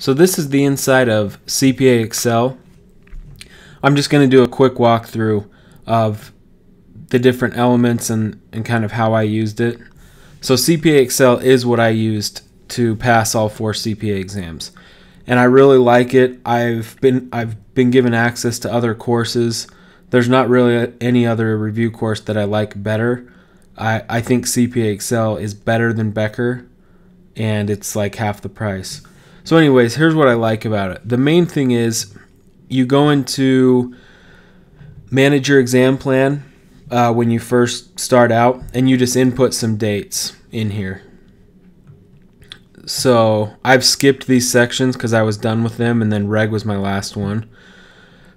So this is the inside of CPA Excel. I'm just going to do a quick walkthrough of the different elements and kind of how I used it. So CPA Excel is what I used to pass all 4 CPA exams, and I really like it. I've been given access to other courses. There's not really any other review course that I like better. I think CPA Excel is better than Becker, and it's like half the price. So anyways, here's what I like about it. The main thing is you go into manage your exam plan when you first start out, and you just input some dates in here. So I've skipped these sections because I was done with them, and then reg was my last one.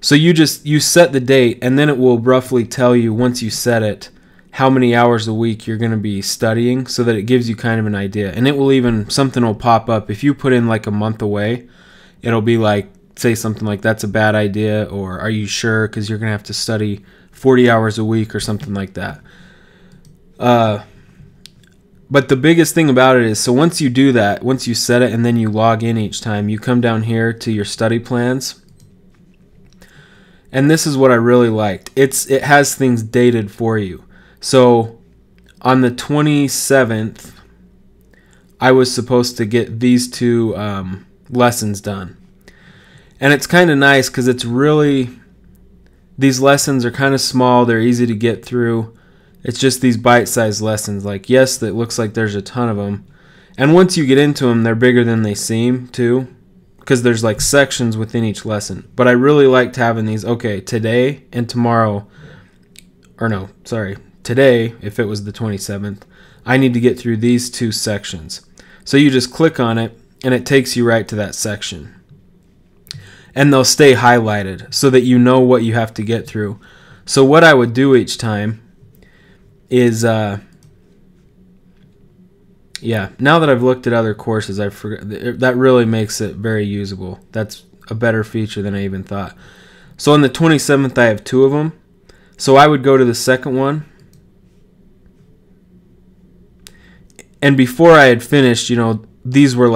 So you set the date, and then it will roughly tell you, once you set it, how many hours a week you're going to be studying, so that it gives you kind of an idea. And it will even, something will pop up. If you put in like a month away, it'll be like, say something like, that's a bad idea, or are you sure, because you're going to have to study 40 hours a week or something like that. But the biggest thing about it is, so once you do that, once you set it and then you log in each time, you come down here to your study plans. And this is what I really liked. It has things dated for you. So on the 27th, I was supposed to get these 2 lessons done. And it's kind of nice because it's really, these lessons are kind of small. They're easy to get through. It's just these bite-sized lessons. Like, yes, it looks like there's a ton of them. And once you get into them, they're bigger than they seem, too, because there's like sections within each lesson. But I really liked having these, okay, today and tomorrow, or no, sorry, today, if it was the 27th, I need to get through these 2 sections. So you just click on it, and it takes you right to that section. And they'll stay highlighted so that you know what you have to get through. So what I would do each time is, now that I've looked at other courses, I forgot that really makes it very usable. That's a better feature than I even thought. So on the 27th, I have 2 of them. So I would go to the second one, and before I had finished, these were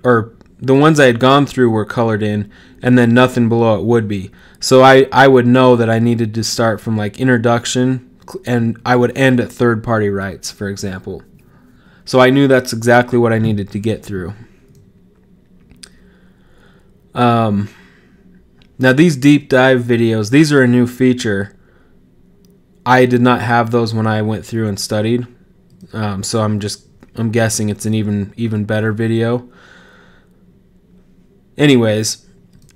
or the ones I had gone through were colored in, and then nothing below it would be. So I would know that I needed to start from like introduction, and I would end at third-party rights, for example. So I knew that's exactly what I needed to get through. Now these deep dive videos, these are a new feature. I did not have those when I went through and studied. So I'm guessing it's an even better video. Anyways,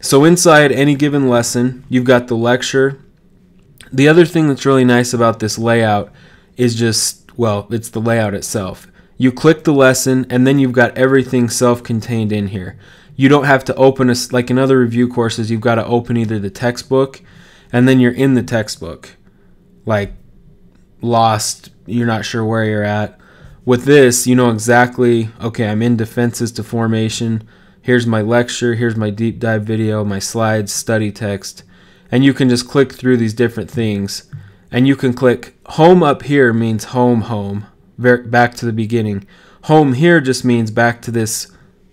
so inside any given lesson, you've got the lecture. The other thing that's really nice about this layout is just, well, it's the layout itself. You click the lesson, and then you've got everything self-contained in here. You don't have to open like in other review courses, you've got to open either the textbook, and then you're in the textbook, like lost, you're not sure where you're at. With this, you know exactly, okay, I'm in defenses to formation. Here's my lecture, here's my deep dive video, my slides, study text, and you can just click through these different things. And you can click home up here means home, back to the beginning. Home here just means back to this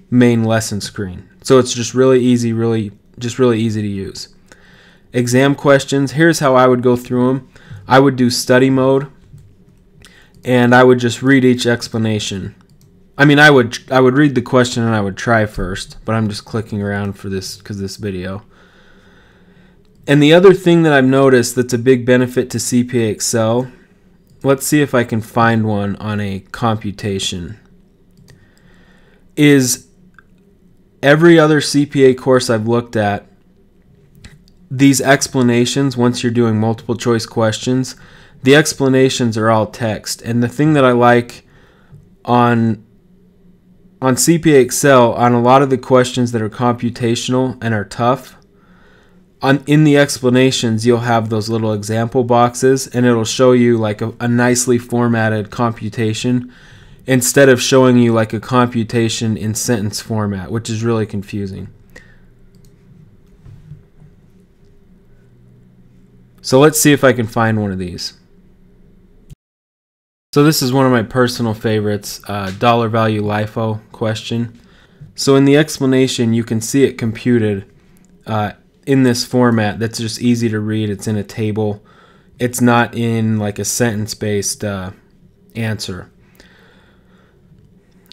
main lesson screen. So it's just really easy, really easy to use. Exam questions, here's how I would go through them. I would do study mode, and I would just read each explanation. I mean, I would read the question and I would try first, but I'm just clicking around for this because this video. And the other thing that I've noticed that's a big benefit to CPA Excel, let's see if I can find one on a computation, is every other CPA course I've looked at, these explanations, once you're doing multiple choice questions, the explanations are all text. And the thing that I like on CPA Excel, on a lot of the questions that are computational and are tough, in the explanations you'll have those little example boxes, and it'll show you like a nicely formatted computation instead of showing you like a computation in sentence format, which is really confusing. So let's see if I can find one of these. So this is one of my personal favorites, dollar value LIFO question. So in the explanation, you can see it computed in this format that's just easy to read. It's in a table. It's not in like a sentence-based answer.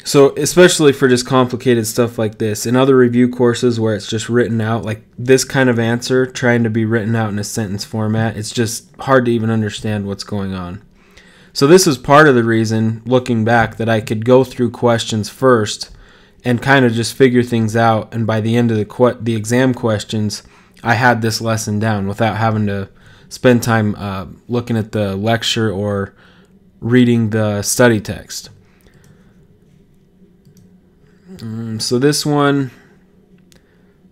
So especially for just complicated stuff like this, in other review courses where it's just written out, like this kind of answer trying to be written out in a sentence format, it's just hard to even understand what's going on. So this is part of the reason, looking back, that I could go through questions first and kind of just figure things out, and by the end of the exam questions, I had this lesson down without having to spend time looking at the lecture or reading the study text. So this one,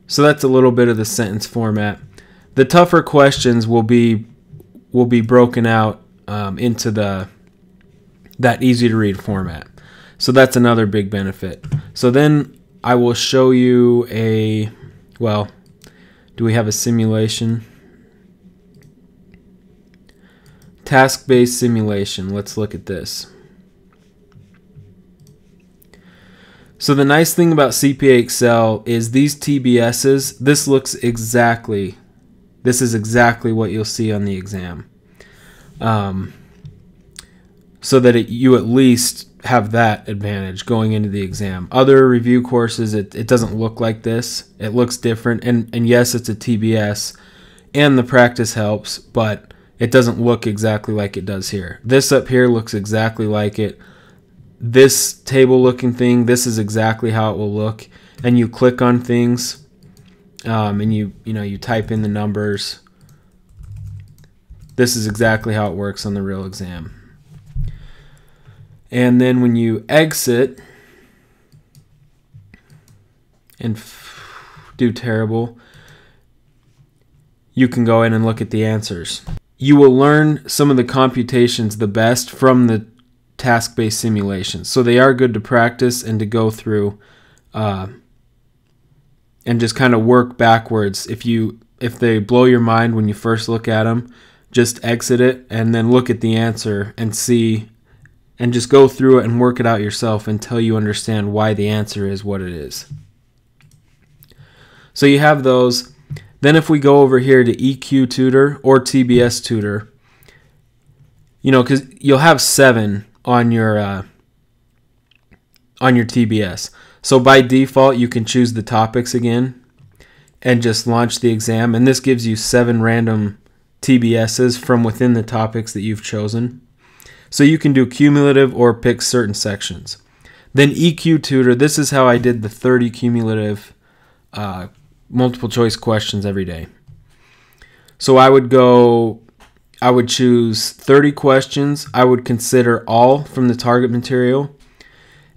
so that's a little bit of the sentence format. The tougher questions will be broken out into that easy to read format. So that's another big benefit. So then I will show you do we have a simulation? Task-based simulation. Let's look at this. So the nice thing about CPA Excel is these TBSs, this is exactly what you'll see on the exam. So that you at least have that advantage going into the exam. Other review courses, it doesn't look like this. It looks different. And yes, it's a TBS, and the practice helps, but it doesn't look exactly like it does here. This up here looks exactly like it. This table looking thing, this is exactly how it will look. And you click on things, and you type in the numbers. This is exactly how it works on the real exam. And then when you exit and do terrible, you can go in and look at the answers. You will learn some of the computations the best from the task-based simulations. So they are good to practice and to go through and just kind of work backwards. If they blow your mind when you first look at them, just exit it and then look at the answer and see, and just go through it and work it out yourself until you understand why the answer is what it is. So you have those. Then if we go over here to EQ Tutor or TBS Tutor, because you'll have 7 on your TBS. So by default, you can choose the topics again and just launch the exam. And this gives you 7 random TBSs from within the topics that you've chosen. So you can do cumulative or pick certain sections. Then EQ Tutor, this is how I did the 30 cumulative multiple choice questions every day. So I would choose 30 questions. I would consider all from the target material.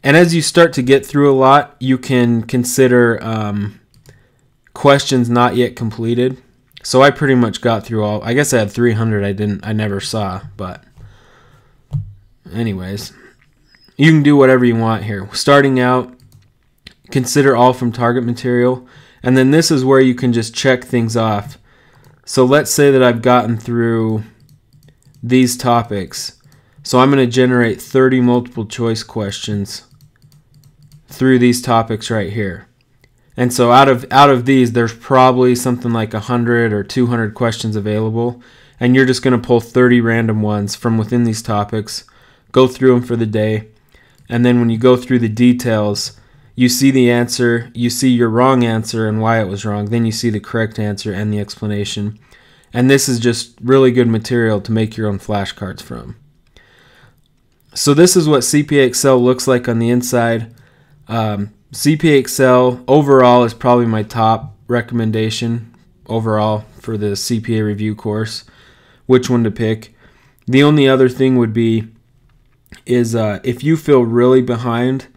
And as you start to get through a lot, you can consider questions not yet completed. So I pretty much got through all. I guess I had 300 I never saw, but anyways, you can do whatever you want here. Starting out, consider all from target material. And then this is where you can just check things off. So let's say that I've gotten through these topics. So I'm going to generate 30 multiple choice questions through these topics right here. And so out of these, there's probably something like 100 or 200 questions available. And you're just going to pull 30 random ones from within these topics, go through them for the day. And then when you go through the details, you see the answer, you see your wrong answer and why it was wrong. Then you see the correct answer and the explanation. And this is just really good material to make your own flashcards from. So this is what CPA Excel looks like on the inside. CPA Excel overall is probably my top recommendation overall for the CPA review course, which one to pick. The only other thing would be is if you feel really behind,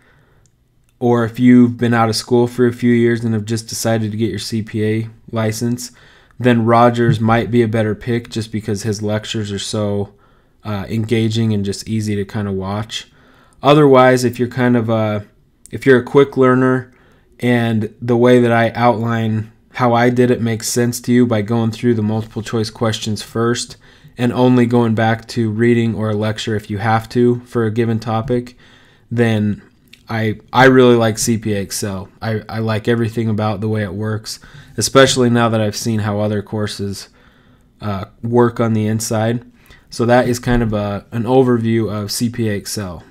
or if you've been out of school for a few years and have just decided to get your CPA license, then Rogers might be a better pick just because his lectures are so engaging and just easy to kind of watch. Otherwise, if you're if you're a quick learner and the way that I outline how I did it makes sense to you by going through the multiple choice questions first and only going back to reading or a lecture if you have to for a given topic, then I really like CPA Excel. I like everything about the way it works, especially now that I've seen how other courses work on the inside. So that is kind of an overview of CPA Excel.